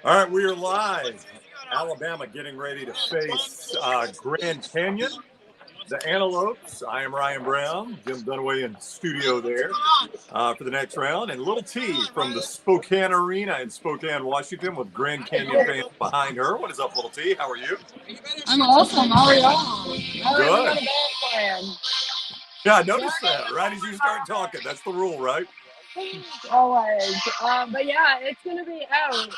All right, we are live. Alabama getting ready to face Grand Canyon, the Antelopes. I am Ryan Brown, Jim Dunaway in studio there for the next round. And Little T from the Spokane Arena in Spokane, Washington, with Grand Canyon fans behind her. What is up, Little T? How are you? I'm awesome. How are y'all? Good. Yeah, I noticed that right as you start talking. That's the rule, right? Always. But yeah, it's going to be out.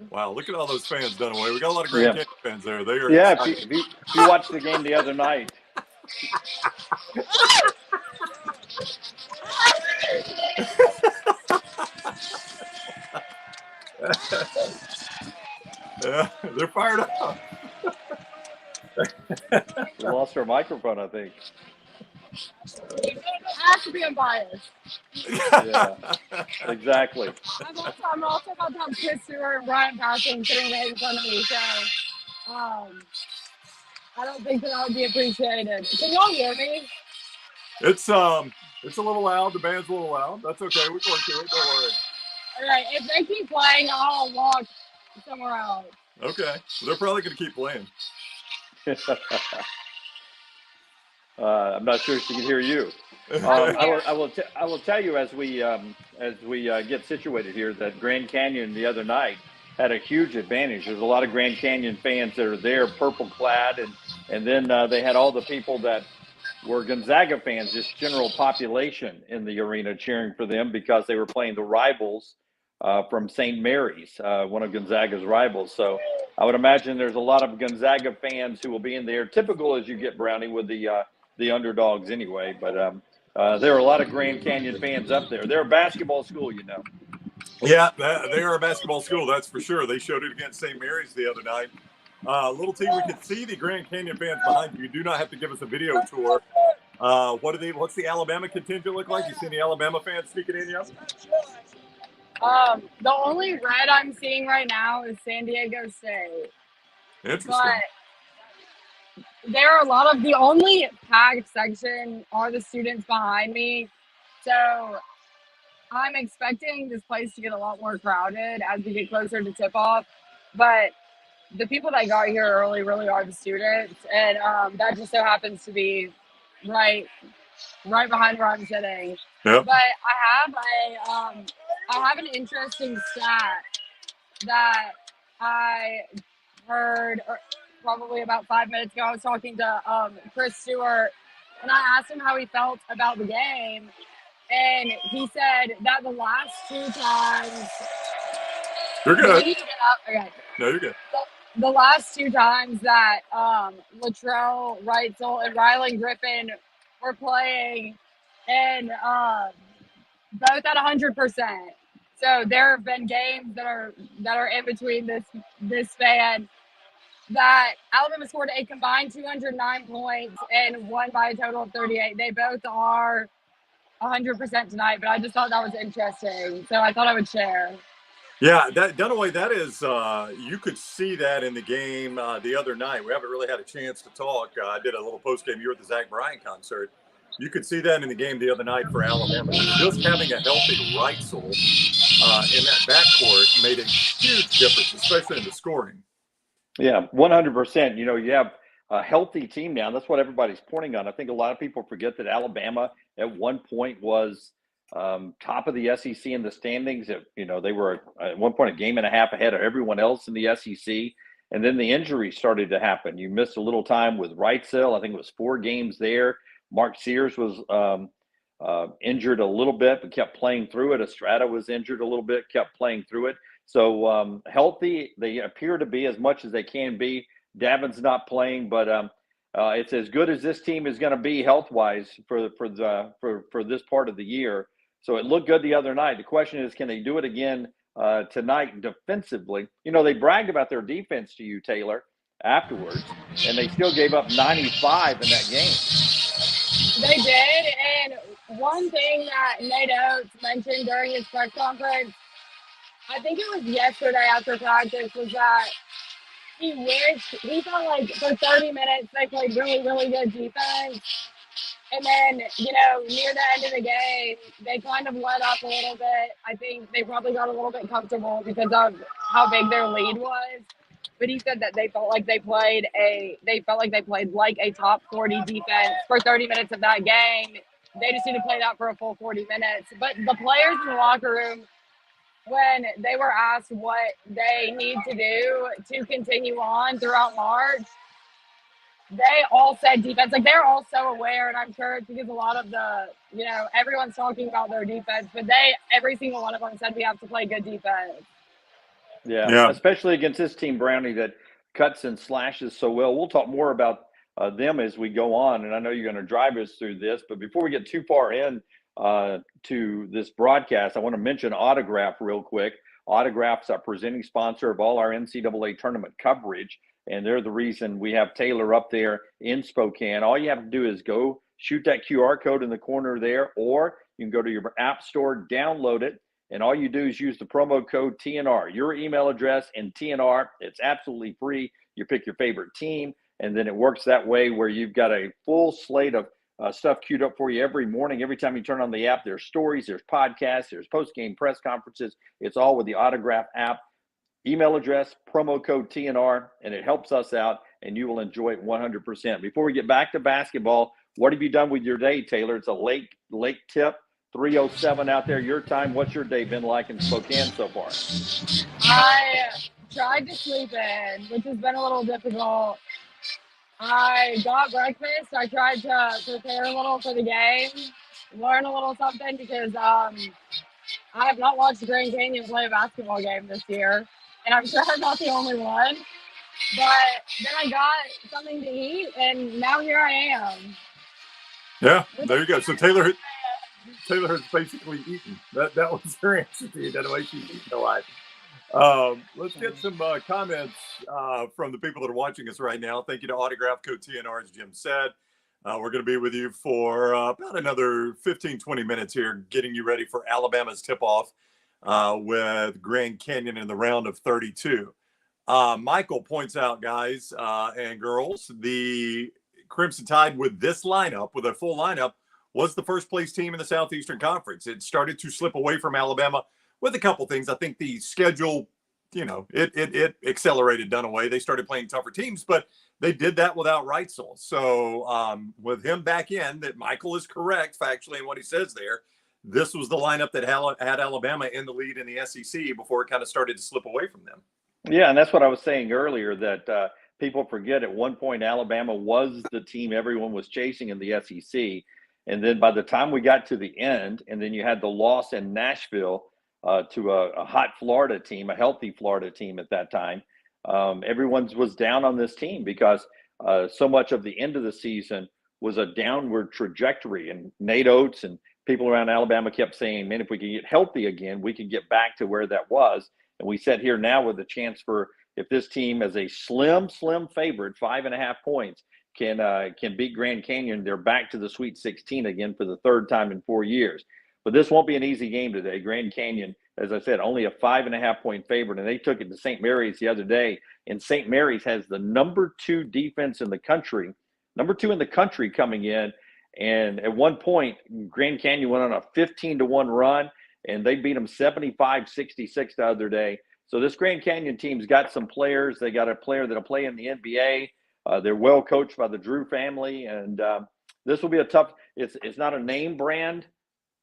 Wow, look at all those fans, Dunaway. We got a lot of Grand Canyon fans there. They are excited. If you watched the game the other night. Yeah, they're fired up. We lost our microphone, I think. I have to be unbiased. Yeah, exactly. I'm also about to have Chris Stewart and Brian Passing sitting right in front of me, so I don't think that would be appreciated. Can y'all hear me? It's a little loud. The band's a little loud. That's okay. We can work through it. Don't worry. All right. If they keep playing, I'll walk somewhere else. Okay. Well, they're probably going to keep playing. I'm not sure she can hear you. I will tell you as we get situated here that Grand Canyon the other night had a huge advantage. There's a lot of Grand Canyon fans that are there, purple clad, and then they had all the people that were Gonzaga fans, just general population in the arena cheering for them because they were playing the rivals from St. Mary's, one of Gonzaga's rivals. So I would imagine there's a lot of Gonzaga fans who will be in there, typical as you get, Brownie, with the underdogs anyway. But there are a lot of Grand Canyon fans up there. They're a basketball school, you know. Yeah, they are a basketball school, that's for sure. They showed it against St. Mary's the other night. Little T, we can see the Grand Canyon fans behind you. You do not have to give us a video tour. What's the Alabama contingent look like? You seen the Alabama fans sneaking in yet? The only red I'm seeing right now is San Diego State. Interesting. But there are a lot of the only packed section are the students behind me. So I'm expecting this place to get a lot more crowded as we get closer to tip-off. But the people that got here early really are the students. And that just so happens to be right behind where I'm sitting. Yep. But I have an interesting stat that I heard probably about 5 minutes ago. I was talking to Chris Stewart, and I asked him how he felt about the game, and he said that the last two times. You're good. Okay. No, you're good. The last two times that Latrell, Reitzel, and Rylan Griffin were playing, and both at 100%. So there have been games that are in between this span that Alabama scored a combined 209 points and won by a total of 38. They both are 100% tonight, but I just thought that was interesting, so I thought I would share. Yeah, Dunaway, that is, you could see that in the game the other night. We haven't really had a chance to talk. I did a little post-game. You were at the Zach Bryan concert. You could see that in the game the other night for Alabama. Just having a healthy Reitzel in that backcourt made a huge difference, especially in the scoring. Yeah, 100%. You know, you have a healthy team now. That's what everybody's pointing on. I think a lot of people forget that Alabama at one point was top of the SEC in the standings. You know, they were at one point a game and a half ahead of everyone else in the SEC. And then the injuries started to happen. You missed a little time with Reitzel. I think it was 4 games there. Mark Sears was injured a little bit, but kept playing through it. Estrada was injured a little bit, kept playing through it. So healthy, they appear to be as much as they can be. Davin's not playing, but it's as good as this team is going to be health-wise for this part of the year. So it looked good the other night. The question is, can they do it again tonight defensively? You know, they bragged about their defense to you, Taylor, afterwards, and they still gave up 95 in that game. They did, and one thing that Nate Oates mentioned during his press conference, I think it was yesterday after practice, was that he felt like for 30 minutes they played really, really good defense. And then, near the end of the game, they kind of let up a little bit. I think they probably got a little bit comfortable because of how big their lead was. But he said that they felt like they played like a top 40 defense for 30 minutes of that game. They just need to play that for a full 40 minutes. But the players in the locker room, when they were asked what they need to do to continue on throughout March, they all said defense. Like, they're all so aware, and I'm sure it's because a lot of everyone's talking about their defense, but every single one of them said we have to play good defense. Yeah. Especially against this team, Brownie, that cuts and slashes so well. We'll talk more about them as we go on, and I know you're going to drive us through this, but before we get too far in to this broadcast, I want to mention Autograph real quick. Autograph's our presenting sponsor of all our NCAA tournament coverage, and they're the reason we have Taylor up there in Spokane. All you have to do is go shoot that QR code in the corner there, or you can go to your app store, download it, and all you do is use the promo code TNR, your email address and TNR. It's absolutely free. You pick your favorite team, and then it works that way where you've got a full slate of stuff queued up for you every morning. Every time you turn on the app, there's stories, there's podcasts, there's post-game press conferences. It's all with the Autograph app. Email address, promo code TNR, and it helps us out, and you will enjoy it 100%. Before we get back to basketball, what have you done with your day, Taylor? It's a late tip, 3:07 out there your time. What's your day been like in Spokane so far? I tried to sleep in, which has been a little difficult. I got breakfast. I tried to prepare a little for the game, learn a little something, because I have not watched Grand Canyon play a basketball game this year, and I'm sure I'm not the only one. But then I got something to eat, and now here I am. Yeah, there you go. So Taylor has basically eaten. That was her answer to you. That way she's eaten a lot. Let's get some comments from the people that are watching us right now. Thank you to Autograph Code TNR, as Jim said. We're going to be with you for about another 15-20 minutes here, getting you ready for Alabama's tip-off with Grand Canyon in the round of 32. Michael points out, guys and girls, the Crimson Tide with this lineup, with a full lineup, was the first-place team in the Southeastern Conference. It started to slip away from Alabama with a couple things. I think the schedule, it accelerated Dunaway. They started playing tougher teams, but they did that without Reitzel. So with him back in, that Michael is correct factually in what he says there. This was the lineup that had Alabama in the lead in the SEC before it kind of started to slip away from them. Yeah, and that's what I was saying earlier, that people forget at one point Alabama was the team everyone was chasing in the SEC. And then by the time we got to the end, and then you had the loss in Nashville to a hot Florida team, a healthy Florida team at that time, everyone was down on this team because so much of the end of the season was a downward trajectory. And Nate Oates and people around Alabama kept saying, man, if we can get healthy again, we can get back to where that was. And we sit here now with a chance for, if this team is a slim favorite, 5.5 points, can beat Grand Canyon, they're back to the Sweet 16 again for the third time in 4 years. But this won't be an easy game today. Grand Canyon, as I said, only a 5.5 point favorite, and they took it to St. Mary's the other day. And St. Mary's has the number 2 defense in the country, coming in. And at one point, Grand Canyon went on a 15-1 run, and they beat them 75-66 the other day. So this Grand Canyon team's got some players. They got a player that'll play in the NBA. They're well coached by the Drew family, and this will be a tough. It's not a name brand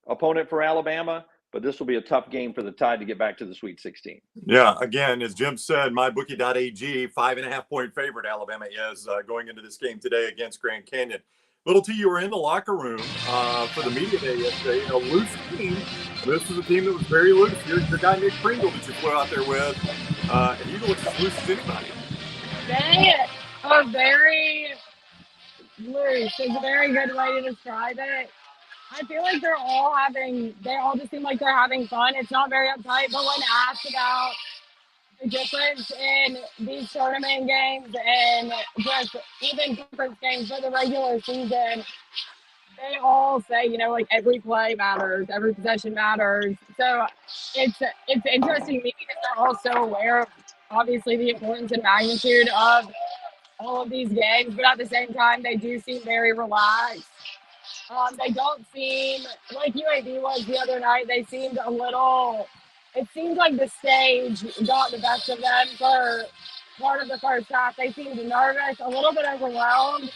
opponent for Alabama, but this will be a tough game for the Tide to get back to the Sweet 16. Yeah, again, as Jim said, mybookie.ag, 5.5 point favorite Alabama is going into this game today against Grand Canyon. Little T, you were in the locker room for the media day yesterday. A loose team. This is a team that was very loose. Your guy Nick Pringle that you flew out there with, and he looks as loose as anybody. They are very loose. It's a very good way to describe it. I feel like they all just seem like they're having fun. It's not very uptight, but when asked about the difference in these tournament games and just even conference games for the regular season, they all say, like every play matters, every possession matters. So it's interesting to me because they're all so aware of obviously the importance and magnitude of all of these games, but at the same time, they do seem very relaxed. They don't seem like UAB was the other night. They seemed a little. It seemed like the stage got the best of them for part of the first half. They seemed nervous, a little bit overwhelmed,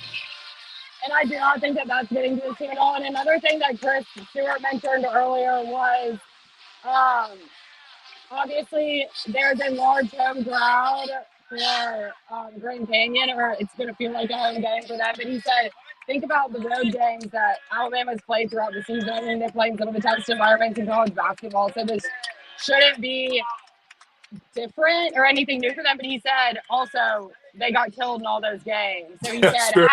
and I do not think that that's getting to the channel. And another thing that Chris Stewart mentioned earlier was, um, obviously there's a large home crowd for Grand Canyon, or it's going to feel like a home game for them. But he said, think about the road games that Alabama's played throughout the season. I mean, they're playing some of the toughest environments in college basketball, so this shouldn't be different or anything new for them. But he said also they got killed in all those games. So he That's said true.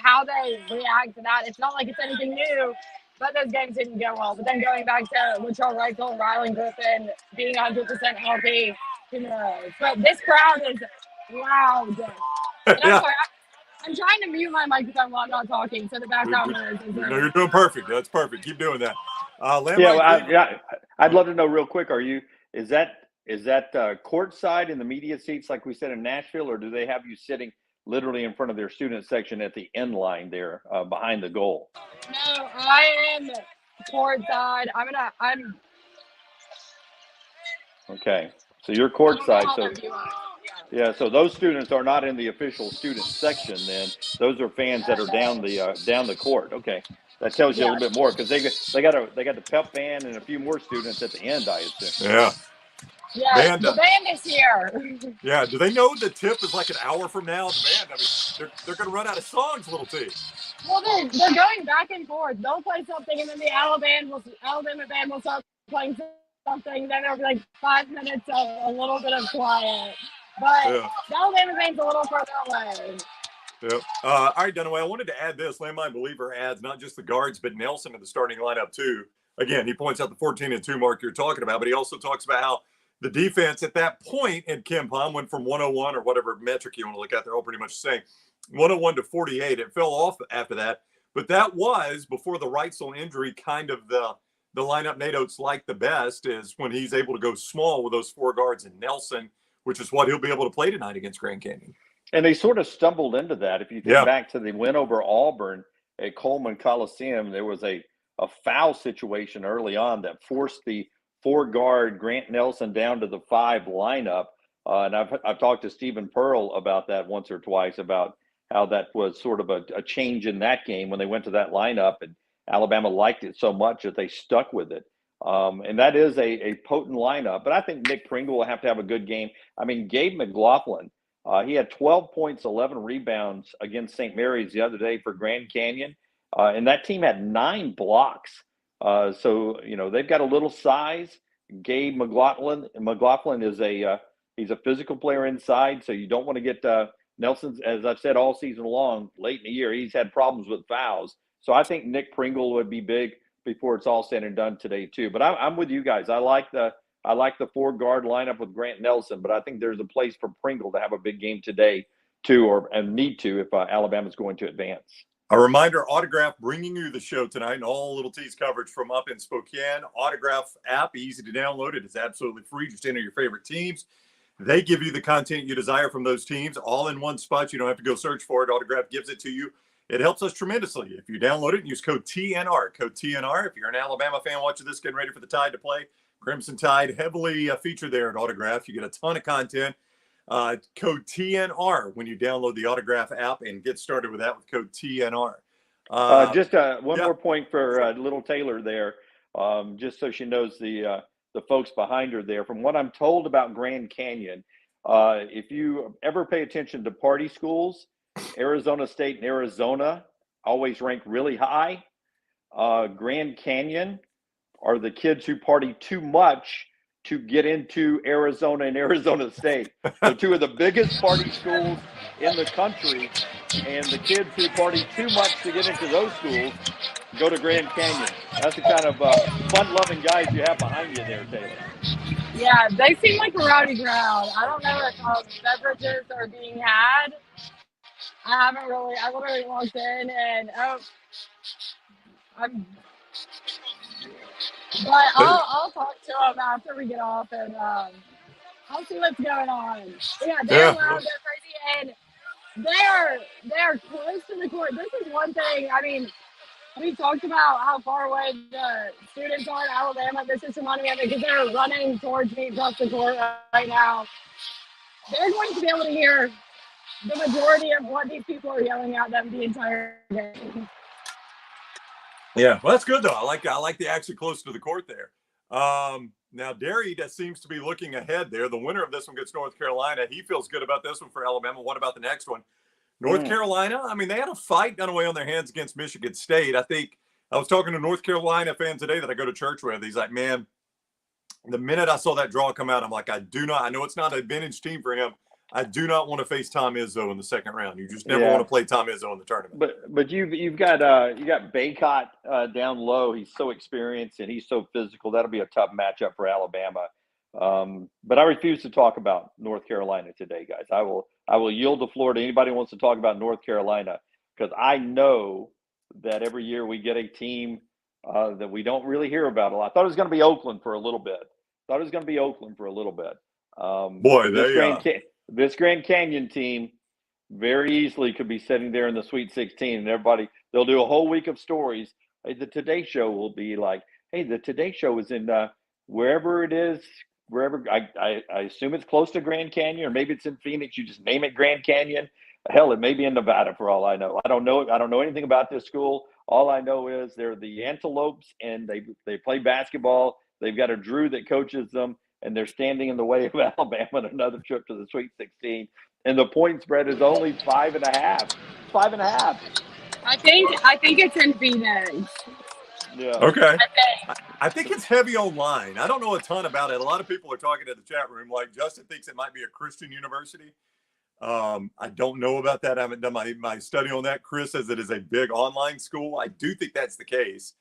how they react to that. It's not like it's anything new, but those games didn't go well. But then going back to Latrell Wrightsell and Rylan Griffin being 100% healthy, who knows? But this crowd is loud. And I'm Yeah. sorry, I'm trying to mute my microphone while I'm not talking, so the background noise is. No, you're doing perfect. That's perfect. Keep doing that. Yeah, well, I'd love to know real quick. Is that court side in the media seats like we said in Nashville, or do they have you sitting literally in front of their student section at the end line there behind the goal? No, I am court side. I'm Okay, so you're court side. how So they're doing. yeah, so those students are not in the official student section. Then those are fans that are down the court. Okay, that tells you a little bit more because they got the pep band and a few more students at the end, I assume. Yeah. Yeah, the band is here. Yeah. Do they know the tip is like an hour from now? The band, I mean, they're going to run out of songs, little T. Well, they're going back and forth. They'll play something, and then the Alabama band will start playing something. Then there'll be like 5 minutes of a little bit of quiet. But the Alabama band's a little further away. Yep. All right, Dunaway, I wanted to add this. Landmine Believer adds not just the guards, but Nelson in the starting lineup, too. Again, he points out the 14-2 mark you're talking about, but he also talks about how the defense at that point in KenPom went from 101 or whatever metric you want to look at. They're all pretty much the same. 101 to 48. It fell off after that, but that was before the Wrightsell injury. Kind of the lineup Nate Oates liked the best is when he's able to go small with those four guards and Nelson, which is what he'll be able to play tonight against Grand Canyon. And they sort of stumbled into that. If you think back to the win over Auburn at Coleman Coliseum, there was a foul situation early on that forced the four-guard Grant Nelson down to the 5 lineup. And I've talked to Stephen Pearl about that once or twice, about how that was sort of a change in that game when they went to that lineup. And Alabama liked it so much that they stuck with it. And that is a potent lineup. But I think Nick Pringle will have to have a good game. I mean, Gabe McLaughlin, he had 12 points, 11 rebounds against St. Mary's the other day for Grand Canyon. And that team had 9 blocks. So, you know, they've got a little size. Gabe McLaughlin is he's a physical player inside. So you don't want to get Nelson's, as I've said all season long, late in the year, he's had problems with fouls. So I think Nick Pringle would be big before it's all said and done today too. But I'm with you guys. I like the 4-guard lineup with Grant Nelson, but I think there's a place for Pringle to have a big game today too, and need to if Alabama's going to advance. A reminder, Autograph bringing you the show tonight and all Little T's coverage from up in Spokane. Autograph app, easy to download. It is absolutely free. Just enter your favorite teams. They give you the content you desire from those teams all in one spot. You don't have to go search for it. Autograph gives it to you. It helps us tremendously. If you download it and use code TNR. Code TNR. If you're an Alabama fan watching this, getting ready for the Tide to play, Crimson Tide heavily featured there at Autograph. You get a ton of content. Code TNR when you download the Autograph app and get started with that with code TNR. Just one more point for little Taylor there, just so she knows the folks behind her there. From what I'm told about Grand Canyon, if you ever pay attention to party schools, Arizona State and Arizona always rank really high. Grand Canyon are the kids who party too much to get into Arizona and Arizona State. So 2 of the biggest party schools in the country, and the kids who party too much to get into those schools go to Grand Canyon. That's the kind of fun-loving guys you have behind you there, Taylor. Yeah, they seem like a rowdy crowd. I don't know if beverages are being had. I literally walked in and but I'll talk to them after we get off and I'll see what's going on. Yeah, they're loud, they're crazy, and they're close to the court. This is one thing. I mean, we talked about how far away the students are in Alabama. This is reminding me of it because they're running towards me across the court right now. They're going to be able to hear the majority of what these people are yelling at them the entire game. Yeah, well, that's good though. I like the action close to the court there. Now Derry that seems to be looking ahead there. The winner of this one gets North Carolina. He feels good about this one for Alabama. What about the next one? North Carolina. I mean, they had a fight Dunaway on their hands against Michigan State. I think I was talking to North Carolina fan today that I go to church with. He's like, man, the minute I saw that draw come out, I'm like, I know it's not a vintage team for him. I do not want to face Tom Izzo in the second round. You just never want to play Tom Izzo in the tournament. But you've got Baycott down low. He's so experienced and he's so physical. That'll be a tough matchup for Alabama. But I refuse to talk about North Carolina today, guys. I will yield the floor to anybody who wants to talk about North Carolina because I know that every year we get a team that we don't really hear about a lot. I thought it was going to be Oakland for a little bit. This Grand Canyon team very easily could be sitting there in the Sweet 16, and they'll do a whole week of stories. Hey, the Today Show will be like, hey, the Today Show is in wherever it is, I assume it's close to Grand Canyon, or maybe it's in Phoenix. You just name it Grand Canyon. Hell, it may be in Nevada for all I know. I don't know anything about this school. All I know is they're the Antelopes, and they play basketball. They've got a Drew that coaches them, and they're standing in the way of Alabama on another trip to the Sweet 16. And the point spread is only 5.5. 5.5. I think it's in Phoenix. Yeah. Okay. I think it's heavy online. I don't know a ton about it. A lot of people are talking in the chat room. Like Justin thinks it might be a Christian university. I don't know about that. I haven't done my study on that. Chris says it is a big online school. I do think that's the case.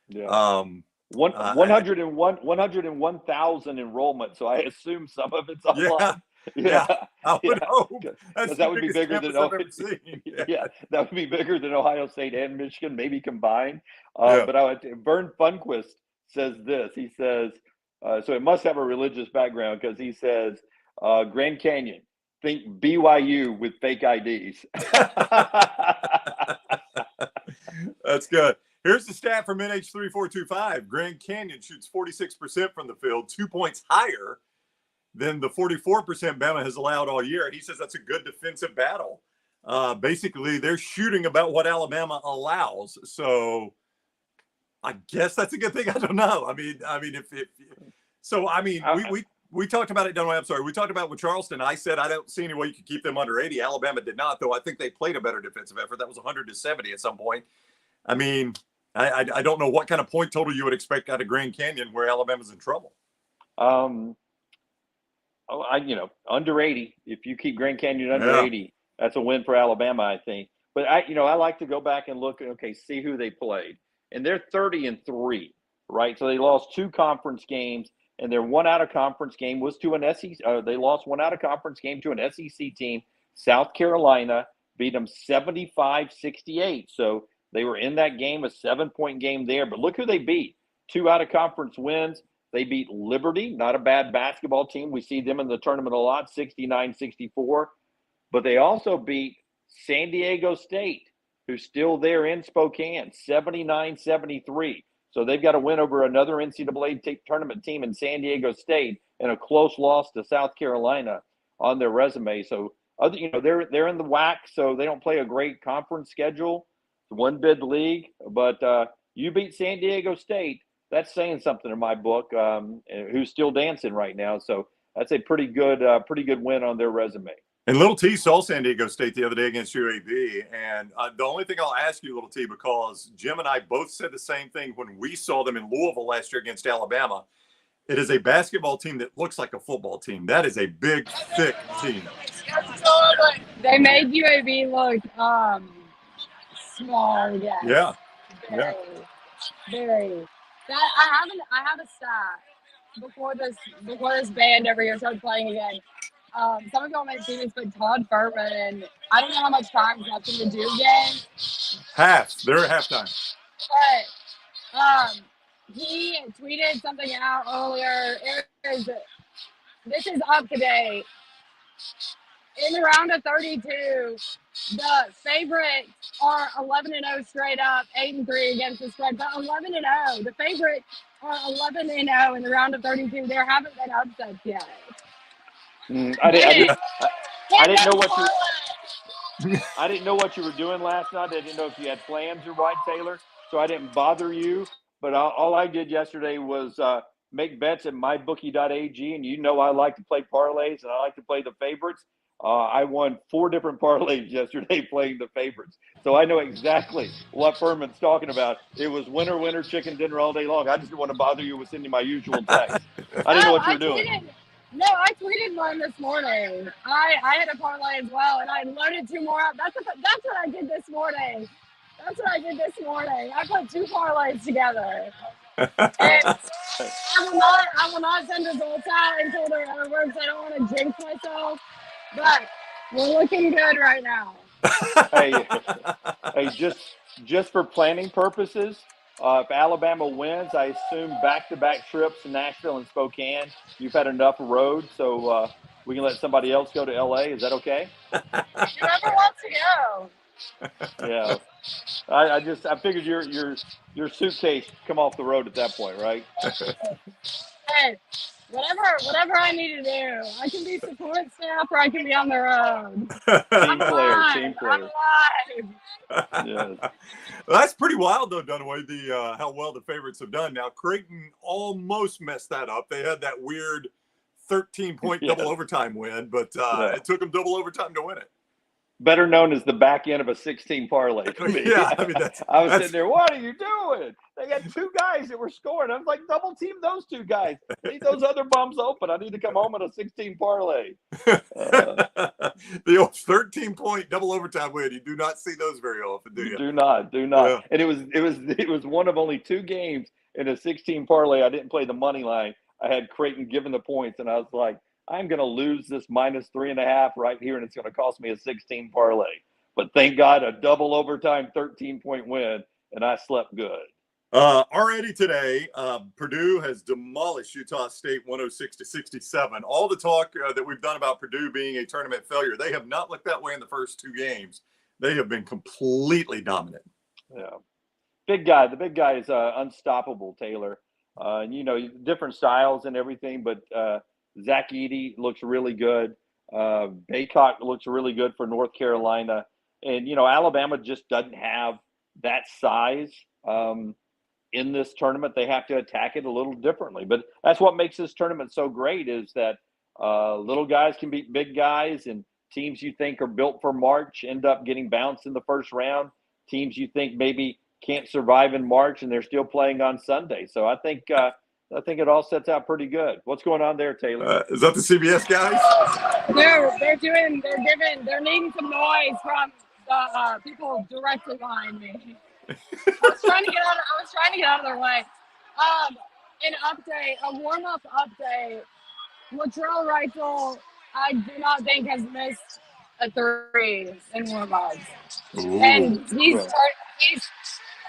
Yeah. 101,000 enrollment. So I assume some of it's online. Yeah. I would hope. That would be bigger than I've ever seen. Yeah, that would be bigger than Ohio State and Michigan, maybe combined. But Vern Funquist says this. He says, so it must have a religious background because he says, Grand Canyon, think BYU with fake IDs. That's good. Here's the stat from NH3425. Grand Canyon shoots 46% from the field, 2 points higher than the 44% Bama has allowed all year. And he says that's a good defensive battle. Basically, they're shooting about what Alabama allows. So I guess that's a good thing. I don't know. We talked about it. I'm sorry. We talked about with Charleston. I said I don't see any way you could keep them under 80. Alabama did not, though. I think they played a better defensive effort. That was 100-70 at some point. I mean, I don't know what kind of point total you would expect out of Grand Canyon where Alabama's in trouble. Under 80. If you keep Grand Canyon under 80, that's a win for Alabama, I think. But I like to go back and look. See who they played, and they're 30-3, right? So they lost 2 conference games, and their one out of conference game was to an SEC. They lost one out of conference game to an SEC team. South Carolina beat them 75-68. So they were in that game, a 7-point game there. But look who they beat. 2 out of conference wins. They beat Liberty, not a bad basketball team. We see them in the tournament a lot, 69-64. But they also beat San Diego State, who's still there in Spokane, 79-73. So they've got a win over another NCAA tournament team in San Diego State and a close loss to South Carolina on their resume. So they're in the WAC, so they don't play a great conference schedule. It's one bid league, but you beat San Diego State. That's saying something in my book. Who's still dancing right now? So that's a pretty good win on their resume. And Little T saw San Diego State the other day against UAB. And the only thing I'll ask you, Little T, because Jim and I both said the same thing when we saw them in Louisville last year against Alabama. It is a basketball team that looks like a football team. That is a big, thick team. They made UAB look small. Yeah. Very. I have a stat before this band every year started playing again. Some of y'all might see this, but Todd Furman, I don't know how much time is left in the Duke game. They're at halftime. But he tweeted something out earlier. This is up to date. in the round of 32, the favorites are 11-0 straight up, 8-3 against the spread. But 11-0, the favorites are 11-0 in the round of 32. There haven't been upsets yet. I didn't know what I didn't know what you were doing last night. I didn't know if you had plans or what, Taylor. So I didn't bother you. But all I did yesterday was make bets at mybookie.ag, and you know I like to play parlays and I like to play the favorites. I won 4 different parlays yesterday playing the favorites. So I know exactly what Furman's talking about. It was winner, winner, chicken dinner all day long. I just didn't want to bother you with sending my usual text. I didn't know what you were doing. No, I tweeted one this morning. I had a parlay as well, and I loaded 2 more up. That's what I did this morning. I put 2 parlays together. And I will not send results out until they're over because I don't want to jinx myself. But we're looking good right now. Hey, just for planning purposes, if Alabama wins, I assume back-to-back trips to Nashville and Spokane. You've had enough road, so we can let somebody else go to LA. Is that okay? Whoever wants to go. Yeah. I figured your suitcase come off the road at that point, right? Hey, whatever I need to do. I can be support staff or I can be on the road. Team player. I'm alive. Yes. That's pretty wild, though, Dunaway, how well the favorites have done. Now, Creighton almost messed that up. They had that weird 13-point double overtime win, but it took them double overtime to win it. Better known as the back end of a 16 parlay to me. Yeah, I mean, I was sitting there, what are you doing? They had 2 guys that were scoring. I was like, double team those 2 guys. Leave those other bums open. I need to come home in a 16 parlay. The old 13-point double overtime win. You do not see those very often, do you? Do not. Yeah. And it was one of only 2 games in a 16 parlay. I didn't play the money line. I had Creighton given the points, and I was like, I'm going to lose this -3.5 right here, and it's going to cost me a 16 parlay. But thank God, a double overtime 13-point win, and I slept good. Already today, Purdue has demolished Utah State 106-67. All the talk that we've done about Purdue being a tournament failure, they have not looked that way in the first 2 games. They have been completely dominant. Yeah. Big guy. The big guy is unstoppable, Taylor. And, different styles and everything, but Zach Edey looks really good. Baycock looks really good for North Carolina. And, Alabama just doesn't have that size in this tournament. They have to attack it a little differently. But that's what makes this tournament so great is that little guys can beat big guys, and teams you think are built for March end up getting bounced in the first round. Teams you think maybe can't survive in March, and they're still playing on Sunday. So I think it all sets out pretty good. What's going on there, Taylor? Is that the CBS guys? They're needing some noise from the people directly behind me. I was trying to get out of their way. A warm-up update. Latrell Reitzel, I do not think has missed a 3 in warm-ups. And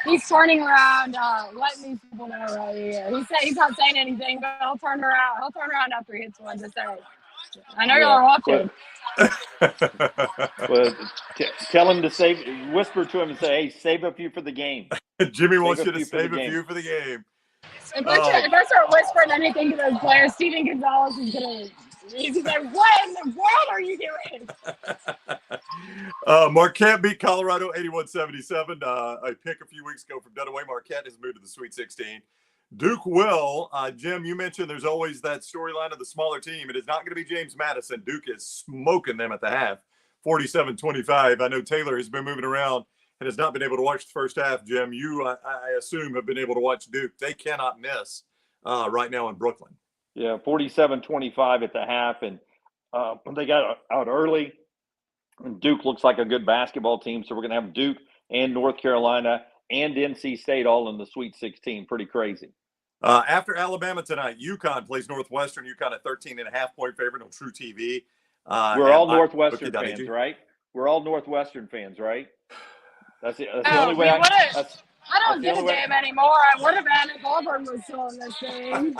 he's turning around, letting these people know right here. He's not saying anything, but he'll turn around. He'll turn around after he hits one to say, I know y'all are watching. But tell him to whisper to him and say, hey, save a few for the game. Jimmy wants you to save a few for the game. If I start whispering anything to those players, Steven Gonzalez is going to like, what in the world are you doing? Marquette beat Colorado 81-77. A pick a few weeks ago from Dunaway. Marquette has moved to the Sweet 16. Duke will. Jim, you mentioned there's always that storyline of the smaller team. It is not going to be James Madison. Duke is smoking them at the half, 47-25. I know Taylor has been moving around and has not been able to watch the first half. Jim, you, I assume, have been able to watch Duke. They cannot miss right now in Brooklyn. Yeah, 47-25 at the half. And they got out early. And Duke looks like a good basketball team. So we're going to have Duke and North Carolina and NC State all in the Sweet 16. Pretty crazy. After Alabama tonight, UConn plays Northwestern. UConn a 13.5-point favorite on True TV. We're all Northwestern fans, right? We're all Northwestern fans, right? That's the only way. I That's don't the give a only way. damn anymore. I would have been if Auburn was still in this thing.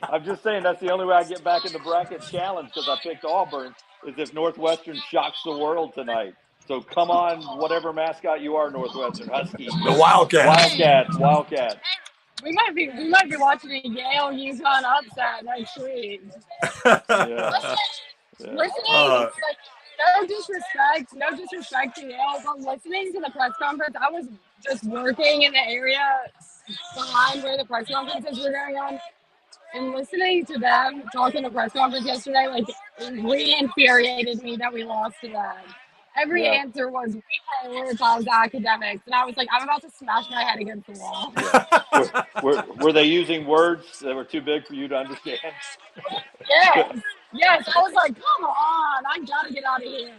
I'm just saying that's the only way I get back in the bracket challenge because I picked Auburn is if Northwestern shocks the world tonight. So come on, whatever mascot you are, Northwestern Huskies, The Wildcats. Wildcats. We might be watching a Yale UConn upset next week. Yeah. Listening, like, no disrespect to Yale, but listening to the press conference, I was just working in the area behind where the press conferences were going on, and listening to them talk in the press conference yesterday, like, it re-infuriated me that we lost to them. Every Yeah. answer was we prioritize academics, and I was like, I'm about to smash my head against the wall. Were they using words that were too big for you to understand? Yes. I was like, come on, I gotta get out of here.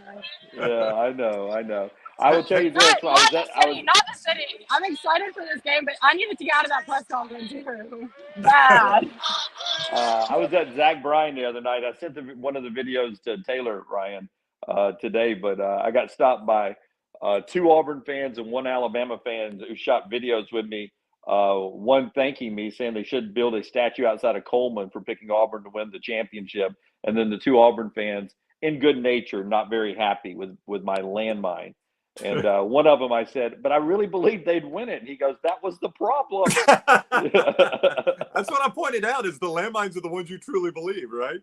Yeah, I know. I will tell you this. Not the city. I'm excited for this game, but I needed to get out of that press conference too. Bad. I was at Zach Bryan the other night. I sent one of the videos to Taylor Ryan today, but I got stopped by 2 Auburn fans and 1 Alabama fan who shot videos with me. One thanking me, saying they should build a statue outside of Coleman for picking Auburn to win the championship, and then the 2 Auburn fans, in good nature, not very happy with my landmine. And one of them, I said, but I really believed they'd win it. And he goes, that was the problem. That's what I pointed out is the landmines are the ones you truly believe, right?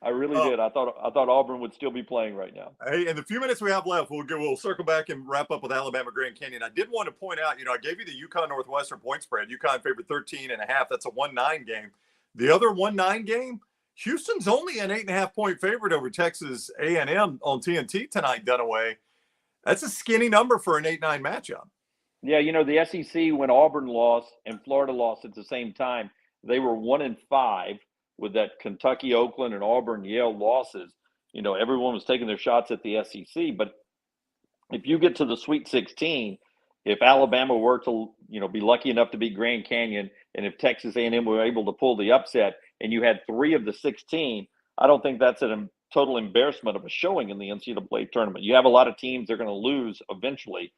I really did. I thought Auburn would still be playing right now. Hey, in the few minutes we have left, we'll circle back and wrap up with Alabama Grand Canyon. I did want to point out, I gave you the UConn Northwestern point spread. UConn favored 13.5. That's a 1-9 game. The other 1-9 game, Houston's only an 8.5 point favorite over Texas A&M on TNT tonight, Dunaway. That's a skinny number for an 8-9 matchup. Yeah, the SEC, when Auburn lost and Florida lost at the same time, they were 1-5 with that Kentucky, Oakland, and Auburn, Yale losses. Everyone was taking their shots at the SEC. But if you get to the Sweet 16, if Alabama were to, be lucky enough to beat Grand Canyon, and if Texas A&M were able to pull the upset, and you had 3 of the 16, I don't think that's a total embarrassment of a showing in the NCAA tournament. You have a lot of teams that are going to lose eventually,